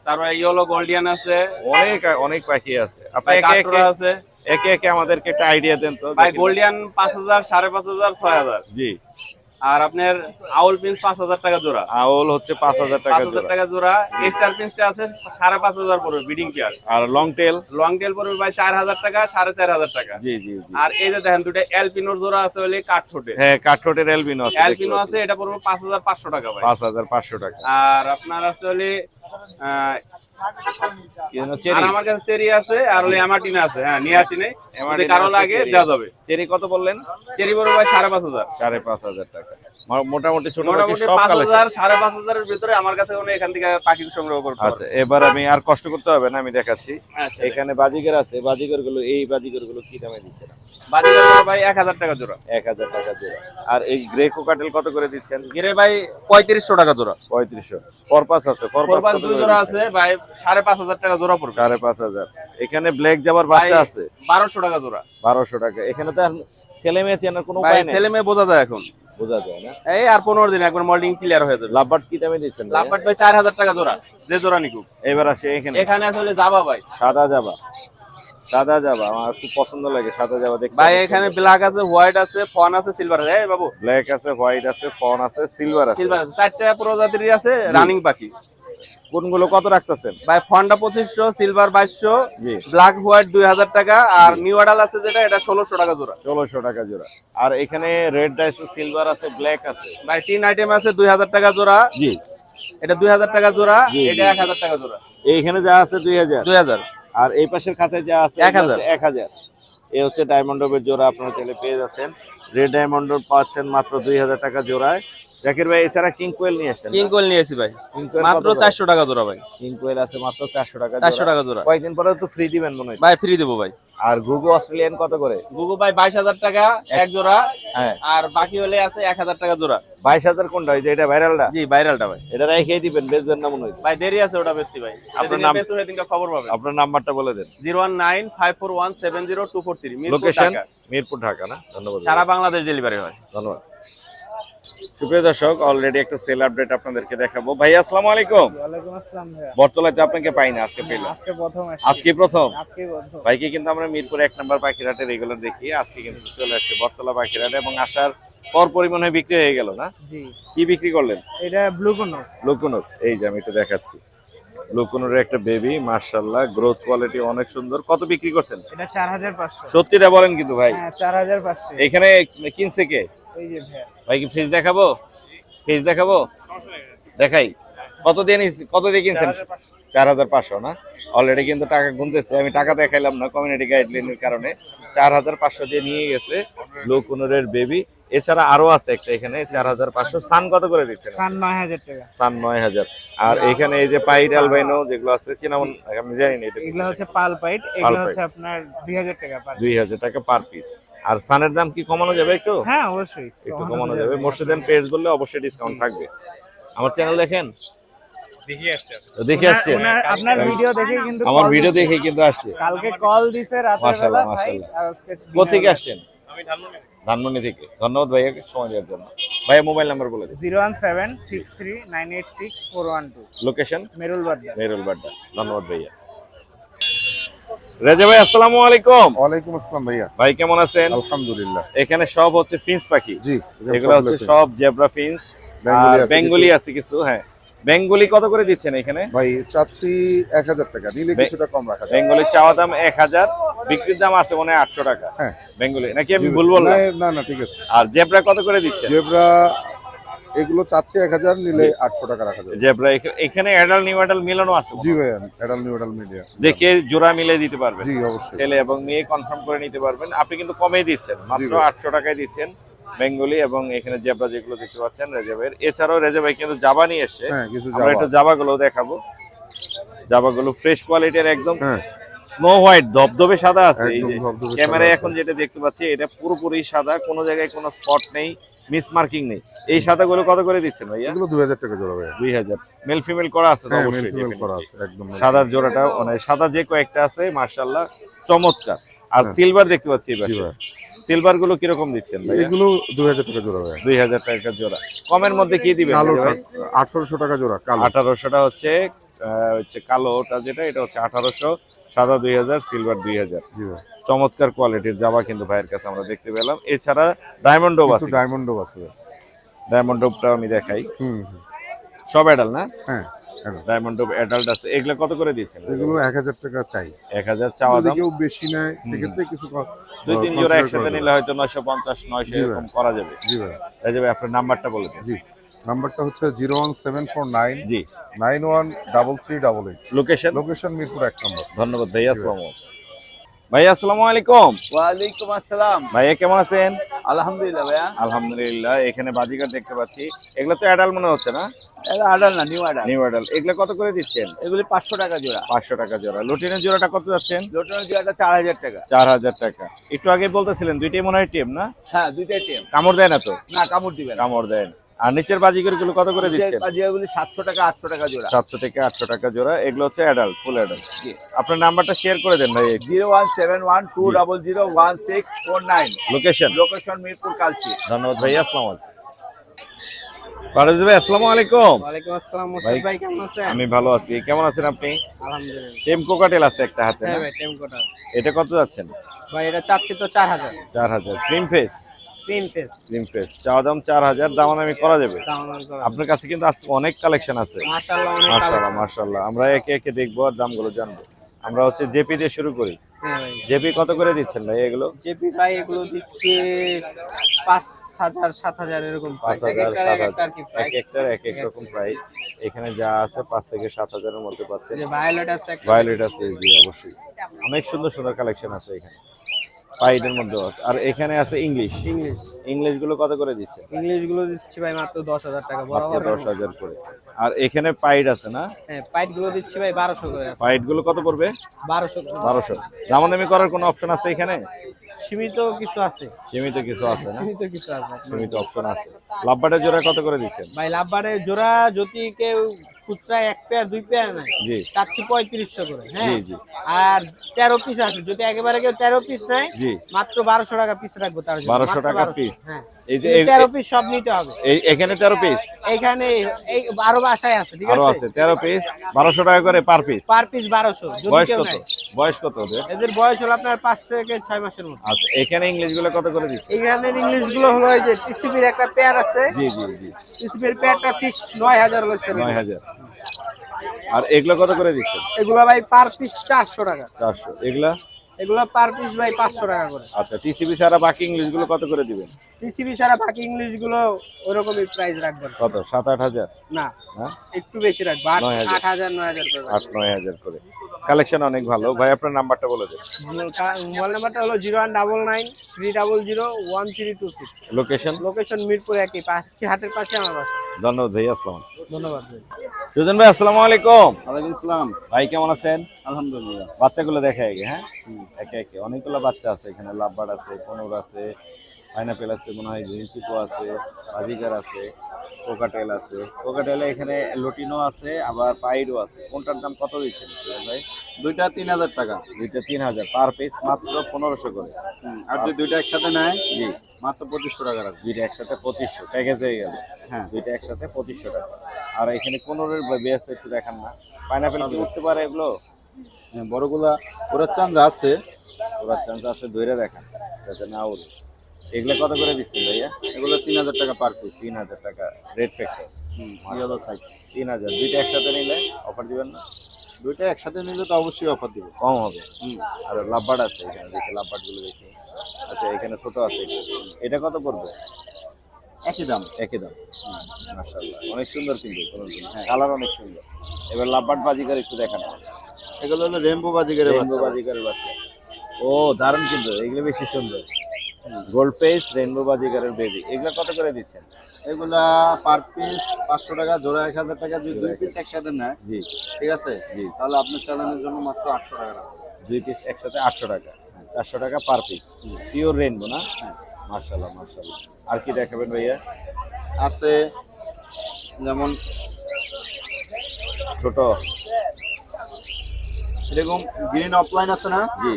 তারপরে ইয়েলো গোল্ডিয়ান আছে, অনেক অনেক পাখি আছে। আপনি ভাই একে কাটরা আছে। একে একে আমাদেরকে একটা আইডিয়া দেন তো। ভাই গোল্ডিয়ান 5000, 5500, 6000। জি। আর আপনার আউল পিন্স 5000 টাকা জোড়া। আউল হচ্ছে 5000 টাকা 5000 জোড়া। টাকা জোড়া। স্টার পিন্সটা আছে 5500 পড়বে বিডিং পেয়ার। আর লং টেল? লং টেল পড়বে ভাই 4000 টাকা, 4500 টাকা। জি জি জি। আর এই যে দেখেন দুটো এলপিনোর জোড়া আছে হলে কাঠঠোঁটে। হ্যাঁ, কাঠঠোঁটের এলবিনো আছে। এলপিনো আছে, এটা পড়বে 5500 টাকা ভাই। 5500 টাকা। আর আপনার আছে হলে আর আমার কাছে চেরি আছে, আর হলে অ্যামাটিনা আছে। হ্যাঁ, নিয়ে আসি নাই, যদি কারো লাগে দেওয়া যাবে। চেরি কত বললেন? চেরি পড়বে ভাই 5500। 5500 টাকা। মোটামুটি ছোট পাখি মোটামুটি সব কালেকশন। 5000, 5500 এর ভিতরে আমার কাছে কোনো এখান থেকে পাখি সংগ্রহ করতে আচ্ছা, পারবে। এবার আমি আর কষ্ট করতে হবে না, আমি দেখাচ্ছি। আচ্ছা, এখানে বাজিগর আছে, বাজিগর গুলো, এই বাজিগর গুলো কি দামে দিচ্ছেন? বাজিগার পড়বে ভাই 1000 টাকা জোড়া। 1000 টাকা জোড়া। আর এই গ্রে কোকাটেল কত করে দিচ্ছেন? গিরে ভাই 3500 টাকা জোড়া। 3500। পরপাস আছে, পরপাস পরপাস কত দুই করে জোড়া দিচ্ছেন? আছে ভাই 5500 টাকা জোড়া পড়বে। 5500। এখানে ব্ল্যাক জাবার বাচ্চা ভাই আছে 1200 টাকা জোড়া। 1200 টাকা। এখানে তো আর ছেলে মেয়ে চেনার কোনো ভাই উপায় নেই, ছেলে মেয়ে বোঝা যায় এখন। বোঝা যায় না। এই আর 15 দিন একবার মল্ডিং ক্লিয়ার হয়ে যাবে। লাভবার্ড কি দামে দিচ্ছেন? লাভবার্ড ভাই 4000 টাকা জোড়া, যে জোড়া নিকুক। এবার আসে এখানে এখানে আসলে যাবা ভাই সাদা জাবা সাদা জাবা আমার খুব পছন্দ লাগে, সাদা জাবা দেখতে। ভাই এখানে ব্ল্যাক আছে, হোয়াইট আছে, ফন আছে, সিলভার আছে। এই বাবু ব্ল্যাক আছে, হোয়াইট আছে, ফন আছে, সিলভার আছে। সিলভার আছে, 4টা প্রজাতির আছে, রানিং পাখি। কোনগুলো কত রাখতেছেন? ভাই ফনটা 2500, সিলভার 2200, জি। ব্ল্যাক হোয়াইট 2000 টাকা, আর নিউ অ্যাডাল আছে যেটা, এটা 1600 টাকা জোড়া। 1600 টাকা জোড়া। আর এখানে রেড আছে, সিলভার আছে, ব্ল্যাক আছে। ভাই 3 আইটেম আছে 2000 টাকা জোড়া। জি। এটা 2000 টাকা জোড়া, জি, এটা জি। 1000 টাকা জোড়া। এইখানে যা আছে 2000। 2000। আর এই পাশের খাঁচায় যা আছে 1000। 1000। এই হচ্ছে ডায়মন্ড ডবের জোড়া, আপনারা চাইলে পেয়ে যাচ্ছেন। রেড ডায়মন্ড ডব পাচ্ছেন মাত্র 2000 টাকা জোড়ায়। জাকির ভাই এছাড়া কিং কোয়েল নিয়ে আসছেন? কিং কোয়েল নিয়েছি ভাই, কিং কোয়েল মাত্র 400 টাকা জোড়া ভাই। কিং কোয়েল আছে মাত্র 400 টাকা। 400 টাকা জোড়া। কয়েকদিন পরে তো ফ্রি দিবেন মনে হয়। ভাই ফ্রি দেবো ভাই। আর গুগু অস্ট্রেলিয়ান কত করে? গুগু ভাই 22000 টাকা এক জোড়া। হ্যাঁ। আর বাকি হলে আছে 1000 টাকা জোড়া। 22000 কোনটা? ওই যে এটা ভাইরালটা? জি ভাইরালটা ভাই। এটা রেখে দিবেন, বেচবেন না মনে হয়। ভাই দেরি আছে ওটা বেচতে ভাই। আপনার নাম? বেচতে সেদিনকে খবর পাবেন। আপনার নাম্বারটা বলে দেন। 01954170243, মিরপুর লোকেশন ঢাকা। মিরপুর ঢাকা না? ধন্যবাদ। সারা বাংলাদেশ ডেলিভারি হয়। ধন্যবাদ। সুপ্রিয় দর্শক, অলরেডি একটা সেল আপডেট আপনাদেরকে দেখাবো। ভাই আসসালামু আলাইকুম। ওয়ালাইকুম আসসালাম ভাইয়া। বটতলাতে আপনাকে পাই না, আজকে পেলাম। আজকে প্রথম আসছি। আজকে প্রথম? আজকে প্রথম। ভাইকে কিন্তু আমরা মিরপুর 1 নম্বর পাখিরহাটে রেগুলার দেখি, আজকে কিন্তু চলে আসছে বটতলা পাখিরহাটে এবং আসার পর পরিমাণে বিক্রি হয়ে গেল না? জি। কি বিক্রি করলেন? এটা ব্লু কোনো। লুকুনুর, এই যে আমি একটু দেখাচ্ছি। লুকুনুরের একটা বেবি, মাশাআল্লাহ, গ্রোথ কোয়ালিটি অনেক সুন্দর। কত বিক্রি করছেন? এটা 4500। সত্যিটা বলেন কিন্তু ভাই। হ্যাঁ 4500। এখানে কিনছে কে? এই যে ভাইয়া। ভাই কি ফেস দেখাবো? ফেস দেখাবো? দেখাই। কত দিয়ে কিনছেন? 4500 না? অলরেডি কিন্তু টাকা গুনতেছে, আমি টাকা দেখাইলাম না কমিউনিটি গাইডলাইনের কারণে। 4500 দিয়ে নিয়ে গেছে লুকুনুরের বেবি। এছাড়া আরো আছে একটা এখানে 4500। সান কত করে দিচ্ছেন? সান 9000 টাকা। সান 9000। আর এখানে এই যে পাইট অ্যালবাইনো যেগুলো আছে চিনামন, আমি জানি না এটা। এগুলো হচ্ছে পাল পাইট, এগুলো হচ্ছে আপনার 2000 টাকা পার। 2000 টাকা পার পিস। আর সানের দাম কি কমানো যাবে একটু? হ্যাঁ অবশ্যই একটু কমানো যাবে। মোর্শেদান পেজ বললে অবশ্যই ডিসকাউন্ট থাকবে। আমার চ্যানেল দেখেন? দেখে আসছে। আপনার ভিডিও দেখে কিন্তু আমার call ভিডিও দিছে। দেখে কিন্তু আসছে। কালকে কল দিছে রাতের বেলা মাশাআল্লাহ, ভাই। মাশাআল্লাহ। আর আজকে কোথা থেকে আসছেন? ধানমন্ডি থেকে। ধন্যবাদ ভাইয়া সময় দেওয়ার জন্য। ভাইয়া মোবাইল নাম্বার বলে দিন। 01763986412। লোকেশন? মেরুল বাড্ডা। মেরুল বাড্ডা। ধন্যবাদ ভাইয়া। রেজা ভাই আসসালামু আলাইকুম। ওয়ালাইকুম আসসালাম ভাইয়া। ভাই কেমন আছেন? আলহামদুলিল্লাহ। এখানে সব হচ্ছে ফিন্স পাখি। জি। এগুলো হচ্ছে সব জেব্রা ফিন্স, বেঙ্গলি আছে কিছু। হ্যাঁ, বেঙ্গলি কত করে দিচ্ছেন এখানে? ভাই চাচ্ছি 1000 টাকা, নিলে কিছুটা কম রাখা যাবে। বেঙ্গলি চাওয়া দাম 1000, বিক্রির দাম আছে মনে হয় 800 টাকা। হ্যাঁ। বেঙ্গলি নাকি আমি ভুল বললাম? না না ঠিক আছে। আর জেব্রা কত করে দিচ্ছেন? জেব্রা এগুলো চাচ্ছি 1000, নিলে 800 টাকা রাখা যাবে। জেব্রা এখানে অ্যাডাল্ট নিউ অ্যাডাল্ট মিলানো আছে। জি ভাইয়া, অ্যাডাল নিউ অ্যাডাল মিডিয়া। দেখে জোড়া মিলে দিতে পারবেন। জি অবশ্যই। ছেলে এবং মেয়ে কনফার্ম করে নিতে পারবেন। আপনি কিন্তু কমেই দিচ্ছেন, মাত্র ভাই। 800 টাকায় দিচ্ছেন বেঙ্গলি। এবং এখানে জেব্রা যেগুলো দেখতে পাচ্ছেন রেজাবের। এছাড়াও রেজা ভাই কিন্তু জাবা নিয়ে এসছে। হ্যাঁ কিছু আমরা একটু জাবাগুলো দেখাবো। জাবাগুলো ফ্রেশ কোয়ালিটির, একদম হ্যাঁ স্নো হোয়াইট, ধবধবে সাদা আছে। এই একদম যে ধবধবে সাদা ক্যামেরায় আছে। এখন যেটা দেখতে পাচ্ছি এটা পুরোপুরি সাদা, কোনো জায়গায় কোনো স্পট নেই, মিস মার্কিং নেই। এই সাদাগুলো কত করে দিচ্ছেন ভাইয়া? এগুলো 2000 টাকা জোড়া ভাইয়া। 2000। মেল ফিমেল করা আছে তো? হ্যাঁ অবশ্যই মেল ফিমেল definitely। করা আছে একদম। সাদার জোড়াটা মানে সাদা যে কয়েকটা আছে মাশাআল্লাহ চমৎকার। আর হ্যাঁ। সিলভার দেখতে পাচ্ছি এবার। জি ভাই। সিলভার গুলো কিরকম দিচ্ছেন ভাইয়া? এগুলো 2000 টাকা জোড়া ভাইয়া। 2000 টাকা জোড়া। কমের মধ্যে কি দিবেন কালোটা ভাই? 1800 টাকা জোড়া কালো। 1800টা হচ্ছে কালোটা যেটা, এটা হচ্ছে 1800, সাদা 2000, সিলভার 2000। জি ভাই। চমৎকার কোয়ালিটির জাবা কিন্তু ভাইয়ের কাছে আমরা দেখতে পেলাম। এছাড়া ডায়মন্ড ডোব কিছু আছে। ডায়মন্ডও আছে ভাই। ডায়মন্ড ডোবটা আমি দেখাই। হুম। সব অ্যাডাল্ট না? হ্যাঁ adult। ডায়মন্ড ডোব অ্যাডাল্ট আছে। এগুলো কত করে দিচ্ছেন? এগুলো 1000 টাকা চাই। 1000 চাওয়া যদি দাম। কেউ বেশি নেয় সেক্ষেত্রে কিছু 2-3 জোড়া একসাথে নিলে হয়তো 950 900 জি ভাই। এরকম করা যাবে। জি ভাই। এই যে ভাই আপনার নাম্বারটা বলে দিন। জি নাম্বারটা হচ্ছে 01749 জি। 913388। লোকেশন? লোকেশন মিরপুর 1 নম্বর। ধন্যবাদ ভাইয়া। আসসালামু আলাইকুম। ভাইয়া আসসালামু আলাইকুম। ওয়ালাইকুম আসসালাম। ভাইয়া কেমন আছেন? আলহামদুলিল্লাহ ভাইয়া। আলহামদুলিল্লাহ। এখানে বাজিকার দেখতে পাচ্ছি। এগুলো তো অ্যাডাল্ট মনে হচ্ছে না? এটা আডাল না, নিউ আডাল। New adult. এগুলো কত করে দিচ্ছেন? এগুলি 500 টাকা জোড়া। 500 টাকা জোড়া। লুটিনের জোড়াটা কত যাচ্ছেন? লোটনের জোড়াটা 4000 টাকা। 4000 টাকা। একটু আগে বলতেছিলেন দুইটাই মনে হয় টিম না? হ্যাঁ দুইটাই টেম। কামড় দেয় না তো? না কামড় দিবে না। কামড় দেয় না। আর নিচের বাজিকার গুলো কত করে দিচ্ছেন? বাজিয়াগুলি 700 টাকা 800 টাকা জোড়া। 700 থেকে 800 টাকা জোড়া। এগুলো হচ্ছে অ্যাডাল্ট, ফুল অ্যাডাল্ট। আপনার নাম্বারটা শেয়ার করে দেন ভাই। 01712001649। লোকেশন? লোকেশন মিরপুর কালচি। ধন্যবাদ ভাইয়া। আসসালামু আলাইকুম। পারভেজ ভাই আসসালামু আলাইকুম। ওয়ালাইকুম আসসালাম ভাই, মোশাররফ ভাই, কেমন আছেন? আমি ভালো আছি, কেমন আছেন আপনি? আলহামদুলিল্লাহ। টেম কোকাটেল আছে একটা হাতে না? হ্যাঁ ভাই, টেমকোটা এটা কত যাচ্ছেন? ভাই, এটা চাচ্ছি তো 4000 4000। Cream face, cream face. Cream face চাওয়া দাম 4000, দামাদামি করা যাবে। দাম করা আপনার কাছে কিন্তু আজকে অনেক কালেকশন আছে। মাশাআল্লাহ, অনেক মাশাআল্লাহ কালেকশন। মাশাআল্লাহ। আমরা একে একে দেখবো আর দামগুলো জানবো। আমরা হচ্ছে জেপি দিয়ে শুরু করি। হ্যাঁ ভাই, জেপি কত করে দিচ্ছেন ভাই এগুলো? জেপি ভাই এগুলো দিচ্ছি 5000 7000 এরকম প্রাইস। 5000 7000 একটা কি এক প্রাইস। একটার এক এক রকম প্রাইস। এখানে যা আছে 5 থেকে 7000 এর মধ্যে পাচ্ছেন। যে ভায়োলেট আছে একটা। ভায়োলেট আছে, জি অবশ্যই। অনেক সুন্দর সুন্দর কালেকশন আছে এখানে, পাইডের মধ্যে আছে। আর এখানে আছে ইংলিশ। ইংলিশ গুলো কত করে দিচ্ছে? ইংলিশ গুলো দিচ্ছি ভাই মাত্র 10000 টাকা মাত্র বরাবর। 10000 করে। আর এখানে পাইড আছে না? হ্যাঁ, পাইট গুলো দিচ্ছি ভাই 1200 করে আছে। পাইড গুলো কত পড়বে? 1200 1200। দামাদামি করার কোনো অপশন আছে এখানে? সীমিত কিছু আছে। সীমিত কিছু আছে না? সীমিত কিছু আছে। সীমিত অপশন আছে। লাভবাটের জোড়া কত করে দিচ্ছেন? ভাই লাভবারে জোড়া যদি কেউ খুচরা 1 পেয়ার 2 পেয়ার নেয়, জি চাচ্ছি 3500 করে। জি হ্যাঁ, জি আর 13 পিস আছে, যদি একেবারে কেউ 13 পিস নেয় জি। মাত্র 1200 টাকা পিস রাখবো তার জন্য। 1200 মাত্র টাকা 1200 পিস। হ্যাঁ, এই যে 13 পিস সব নিতে হবে। এখানে 13 পিস এইখানে এই 12 বাসায় আছে, ঠিক আরো আছে? আছে 13 পিস, 1200 টাকা করে পার পিস। পার পিস 1200 যদি বয়স কেউ কত? নেয়। বয়স কত ওদের? এদের বয়স হলো আপনার 5 থেকে 6 মাসের মতো। আচ্ছা, এখানে ইংলিশ গুলো কত করে দিচ্ছে? এইখানের ইংলিশ গুলো হলো এই যে টিসিবির একটা পেয়ার আছে, জি জি জি টিসিবির পেয়ারটা ফিক্স 9000 হলো সেল। 9000। আর এগুলো কত করে দিচ্ছেন? এগুলো ভাই পার পিস 400 টাকা। 400। এগুলা? এগুলো পার পিস ভাই 500 টাকা করে। আচ্ছা, টিসিবি ছাড়া বাকি ইংলিশ গুলো কত করে দিবেন? টিসিবি ছাড়া বাকি ইংলিশ গুলো ওরকমই প্রাইস রাখবেন। কত? 7-8 না, হ্যাঁ, একটু বেশি রাখবো, 9000 8000 9000 করে। 8-9000 করে। কালেকশন অনেক ভালো ভাই। আপনার নাম্বারটা বলে দেন। মোবাইল নাম্বারটা হলো 01993001326। লোকেশন? লোকেশন মিরপুর 1 হাটের পাশে আমার বাসা। ধন্যবাদ ভাই, আসসালাম। ধন্যবাদ ভাই। সুজন ভাই আসসালামু আলাইকুম। ওয়ালাইকুম আসসালাম। ভাই কেমন আছেন? আলহামদুলিল্লাহ। বাচ্চাগুলো দেখা আগে। হ্যাঁ, একে একে অনেকগুলো বাচ্চা আছে এখানে। লাভবার্ড আছে, কনুর আছে, পাইনাপেল আছে, মনে হয় গ্রিন চিকো আছে, বাজিগার আছে, কোকাটেল আছে। কোকাটেলে এখানে লটিনো আছে, আবার পাইডও আছে। কোনটার দাম কত দিচ্ছেন সুজন ভাই? দুইটা 3000 টাকা। দুইটা 3000 পার পিস, মাত্র 1500 করে। আর যদি দুইটা একসাথে নেয় জি, মাত্র 2500 টাকা রাখবে। দুইটা একসাথে 2500 প্যাকেজ হয়ে গেল। হ্যাঁ। দুইটা একসাথে 2500 টাকা। আর এখানে কোনোরের বেস একটু দেখান না। পাইনাপেল কি উঠতে পারে এগুলো? হ্যাঁ, বড়গুলা ওরা চান্স আছে। ওরা চান্স আছে, ধরে দেখান যাতে না উড়ে। এগুলো কত করে দিচ্ছেন ভাইয়া? এগুলো 3000 টাকা পার পিস। 3000 টাকা রেড ফ্যাক্টর। Yellow size. 3000। দুইটা একসাথে নিলে অফার দিবেন না? দুইটা একসাথে নিলে তো অবশ্যই অফার দিব। কম হবে। আর লাভবার্ড আছে এখানে, দেখি লাভবার্ড গুলো দেখি। আচ্ছা, এখানে ছোট আছে একটু। এটা কত পড়বে? একই দাম। একই দাম। মাশাআল্লাহ, অনেক সুন্দর কিন্তু কালার অনেক সুন্দর। এবার লাভবার্ড বাজিকার একটু দেখান। এগুলো হলো রেনবো বাজিগারের রেইনবো বাচ্চা। বাজিকারের বাচ্চা। ও দারুণ কিন্তু, এগুলো বেশি সুন্দর। গোল্ড ফেস রেইনবো বাজিকারের বেবি। এগুলো কত করে দিচ্ছেন? এগুলা পার পিস 500 টাকা, জোড়া 1000 টাকা। যদি দুই পিস একসাথে নেয়, জি ঠিক আছে, জি। তাহলে আপনার চ্যানেলের জন্য মাত্র 800 টাকা রাখবো। দুই পিস একসাথে 800 টাকা, 400 টাকা পার পিস। পিওর রেইনবো না? মাশাআল্লাহ মাশাআল্লাহ। আর কি দেখাবেন ভাইয়া? আছে যেমন ছোট এরকম গ্রিন অফলাইন আছে না? জি,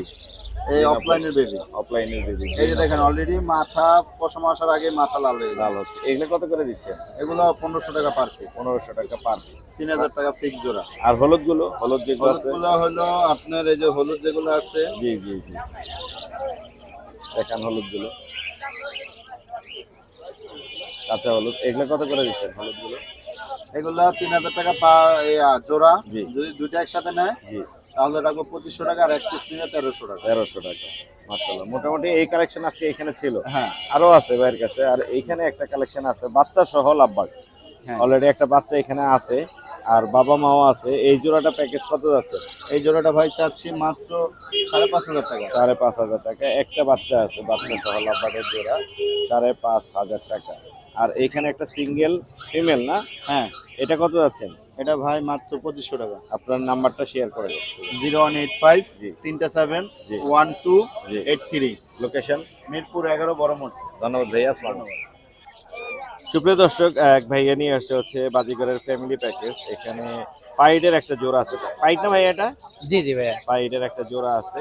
এই অফলাইনের বেবি। অফলাইনের বেবি। এই যে দেখেন অলরেডি মাথা পশম আসার আগে মাথা লাল হয়ে গেছে। লাল হচ্ছে। এগুলো কত করে দিচ্ছেন? এগুলো 1500 টাকা পার পিস। 1500 টাকা পার পিস। 3000 টাকা ফিক্স জোড়া। আর হলুদ গুলো? হলুদ যেগুলো আছে? হলুদগুলো হলো আপনার এই যে হলুদ যেগুলো আছে, জি জি জি, দেখান হলুদ গুলো। কাঁচা হলুদ। এগুলো কত করে দিচ্ছেন হলুদ গুলো? এগুলা 3000 টাকা জোড়া। জি। যদি দুইটা একসাথে নেয় জি, তাহলে রাখবো 2500 টাকা, আর এক পিস নিলে 1300 টাকা। 1300 টাকা। মাশাআল্লাহ, মোটামুটি এই কালেকশন আজকে এখানে ছিল। হ্যাঁ আরো আছে ভাইয়ের কাছে। আর এইখানে একটা কালেকশন আছে বাচ্চা সহ লাভবার্ড। হ্যাঁ। অলরেডি একটা বাচ্চা এখানে আছে, আর বাবা মাও আছে। এই জোড়াটা প্যাকেজ কত যাচ্ছে? এই জোড়াটা ভাই চাচ্ছি মাত্র 5500 টাকা। 5500 টাকা। একটা বাচ্চা আছে, বাচ্চা সহ লাভবার্ডের জোড়া 5500 টাকা। আর এখানে একটা সিঙ্গেল ফিমেল না? হ্যাঁ, এটা কত যাচ্ছেন? এটা ভাই মাত্র 2500 টাকা। আপনার নাম্বারটা শেয়ার করে দিন। 0185 জি। 37 জি। 1283। লোকেশন? মিরপুর 11 বড় মসজিদ। ধন্যবাদ ভাইয়া, আসসালামু আলাইকুম। সুপ্রিয় দর্শক, এক ভাইয়া নিয়ে আসছে হচ্ছে বাজিগরের ফ্যামিলি প্যাকেজ। এখানে পাইডের একটা জোড়া আছে। পাইড না ভাই এটা? জি জি ভাইয়া। পাইডের একটা জোড়া আছে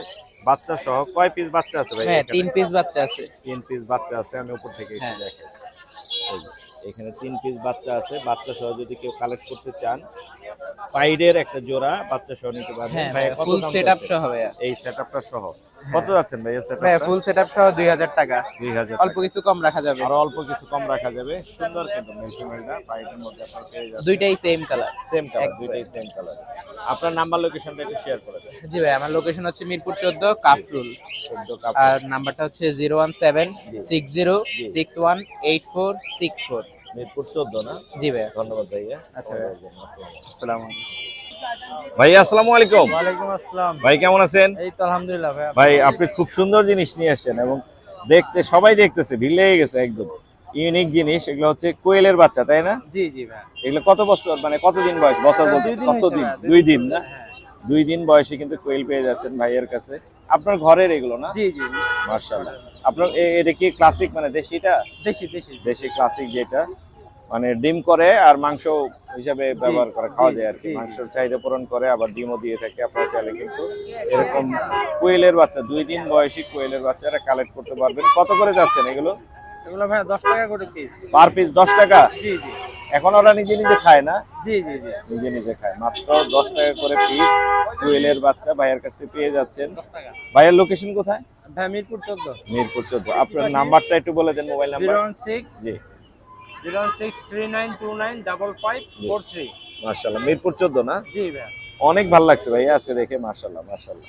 বাচ্চা সহ। কয় পিস বাচ্চা আছে ভাই? হ্যাঁ, এখানে? 3 পিস বাচ্চা আছে। 3 পিস বাচ্চা আছে। আমি উপর থেকে একটু হ্যাঁ। দেখাই। এই যে। এখানে 3 পিস বাচ্চা আছে, বাচ্চা সহ যদি কেউ কালেক্ট করতে চান পাইডের একটা জোড়া বাচ্চা সহ নিতে পারবেন। হ্যাঁ ভাইয়া কত ফুল দাম সেটআপ চাচ্ছেন? সহ ভাইয়া। এই সেটআপটা সহ কত যাচ্ছেন ভাইয়া ভাইয়া সেটআপটা? ফুল সেটআপ সহ 2000 টাকা। 2000 অল্প কিছু কম রাখা যাবে। আর অল্প কিছু কম রাখা যাবে। সুন্দর কিন্তু মেল ফিমেলটা পাইডের মধ্যে আপনারা পেয়ে যাবেন। দুইটাই সেম কালার। সেম কালার, দুইটাই সেম কালার। আপনার নাম্বার লোকেশনটা একটু শেয়ার করে দেন। জি ভাই, আমার লোকেশন হচ্ছে মিরপুর 14 কাফরুল। 14 কাপ। আর নাম্বারটা হচ্ছে 01760618464। মিরপুর 14 না? জি ভাইয়া। ধন্যবাদ ভাইয়া। আচ্ছা ভাইয়া। আসসালামু আলাইকুম। ভাইয়া আসসালামু আলাইকুম। ওয়ালাইকুম আসসালাম। ভাই কেমন আছেন? এই তো আলহামদুলিল্লাহ ভাইয়া। ভাই আপনি খুব সুন্দর জিনিস নিয়ে আসছেন এবং দেখতে সবাই দেখতেছে, ভিড় লেগে গেছে একদম। ইউনিক জিনিস, এগুলো হচ্ছে কোয়েলের বাচ্চা, তাই না? জি জি ভাইয়া। এগুলো কত বছর, মানে কতদিন বয়স? বছর বলতে 2 দিন কতদিন? হয়েছে ভাইয়া, 2 দিন না? 2 দিন বয়সে কিন্তু কোয়েল পেয়ে যাচ্ছেন ভাইয়ের কাছে। আপনার ঘরের এগুলো না? জি জি। মাশাআল্লাহ। আপনার এটা কি ক্লাসিক, মানে দেশিটা? দেশি দেশি। দেশি ক্লাসিক, যেটা মানে ডিম করে আর মাংস হিসাবে ব্যবহার করে খাওয়া যায় আর কি। মাংসের চাহিদা পূরণ করে, আবার ডিমও দিয়ে থাকে। আপনারা চাইলে কিন্তু এরকম কোয়েলের বাচ্চা, 2 দিন বয়সী কোয়েলের বাচ্চারা কালেক্ট করতে পারবেন। কত করে যাচ্ছেন এগুলো? এগুলো ভাইয়া 10 টাকা করে পিস। পার পিস 10 টাকা? জি জি। এখন ওরা নিজে নিজে খায় না? জি জি জি। নিজে নিজে খায়। মাত্র 10 টাকা করে পিস কোয়েলের বাচ্চা ভাইয়ের কাছে পেয়ে যাচ্ছেন। ভাইয়ের লোকেশন কোথায়? ভাই মিরপুর 14। মিরপুর 14। আপনার নাম্বারটা একটু বলে দেন, মোবাইল নাম্বার। 016 জি 01639295543। মাশাআল্লাহ। মিরপুর 14 না? জি ভাইয়া। অনেক ভালো লাগছে ভাইয়া আজকে দেখে, মাশাআল্লাহ মাশাআল্লাহ।